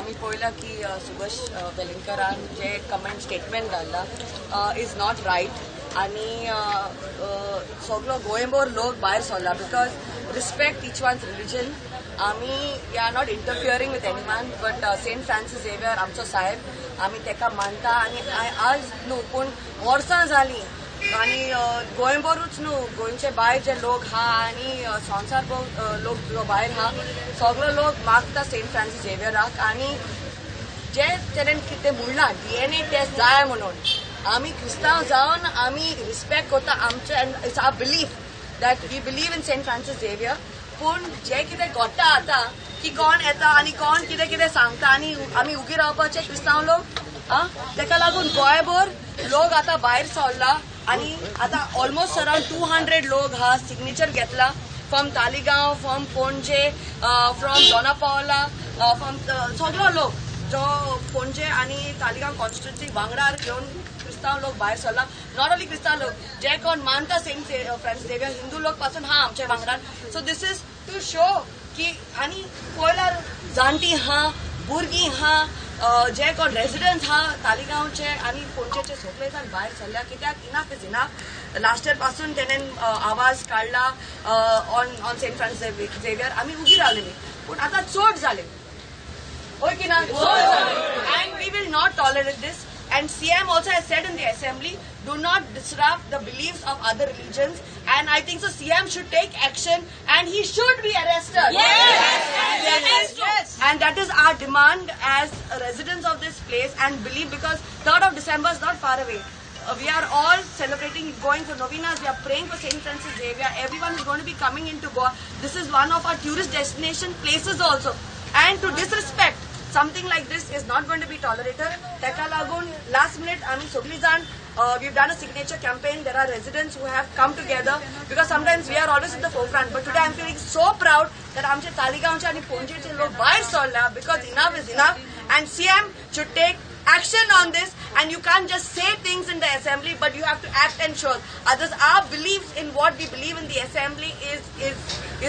आम्ही पळयला की सुभाष वेलिंगकरान जे कमेंट स्टेटमेंट घाल्ला इज नॉट रायट आनी सगळो गोंयभर लोक भायर सरला because respect each one's religion आमी we are not interfering with any one but saint Francis Xavier आमचो साहेब आमी तेका मानता आनी आज न्हू पूण वर्सां जालीं आनी गोंयभरूच न्हू गोंयचे भायर जे लोक हा आनी संवसार लोक जो भायर हा सगळो लोक मागता सेंट फ्रांसीस झेवियराक आनी जे तेणेन कितें म्हणलां DNA टेस्ट जाय म्हणून आमी क्रिस्तांव जावन आमी रिस्पेक्ट करता आमचे and it's our belief that we believe in Saint Francis Xavier पूण जे कितें घडटा आतां की कोण येता आनी कोण कितें कितें सांगता आनी आमी उगी रावपाचे क्रिस्तांव लोक तेका लागून गोंयभर लोक आतां भायर सरला आनी आतां ऑलमोस्ट अराउंड 200 लोक हा सिग्नेचर घेतला फ्रॉम तालिगांव फ्रॉम पणजे फ्रॉम दोनापावला फ्रॉम सगळो लोक जो पणजे आनी तालिगांव कॉन्स्टिट्युन्सी वांगडार घेवन क्रिस्तांव लोक भायर सरला नॉट ओन्ली क्रिस्तांव लोक जे कोण मानता सेंट फ्रांसीस झेवियर हिंदू लोक पासून हा आमच्या वांगडार so this is to show की आनी पळयल्यार जाणटी हा भुरगीं हा जे कोण रेजिडेंट्स हा तालिगांवचे आनी पणजेचे सगळे जाण भायर सरल्या कित्याक enough is enough last year पासून तेणेन आवाज काडला ऑन सेंट फ्रांसीस झेवियर आमी उगी रावलेली पूण आतां चड जाले होय की ना and we will not tolerate this and CM also has said in the assembly do not disrupt the beliefs of other religions and I think so CM should take action and he should be arrested. Yes. And that is our demand as residents of this place and believe because 3rd of December is not far away. We are all celebrating, going for novenas, we are praying for St. Francis Xavier. Everyone is going to be coming into Goa. This is one of our tourist destination places also. And to disrespect something like this is not going to be tolerated. Teka lagun, last minute, आमी सगळी जाण we've done a signature campaign. There are residents who have come together because sometimes we are always in the forefront. But today I'm feeling so proud that आमचे तालिगांवचे आणि पणजेचे लोक भायर सरला because enough is enough. And CM should take action on this. And you can't just say things in the assembly, but you have to act and show. Others, our beliefs in what we believe in the assembly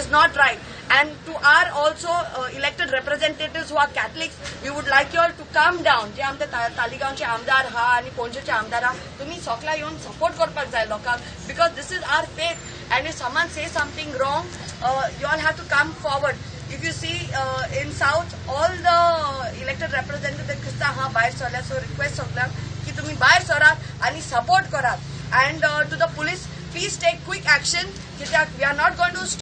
is not right. And to our also elected representatives who are Catholics, we would like you all to come down. जे आमचे तालिगांवचे आमदार हा आणि पणजेचे आमदार हा तुम्ही सगळ्या येऊन सपोर्ट करपाक जाय लोकांक because this is our faith. And if someone says something wrong, you all have to come forward. If you see in South, all the elected representatives Krista ha bahir सरल्या so request सगळ्यांक की तुम्ही bahir सरात आणि support करात. And to the police, please take quick action. We are not going to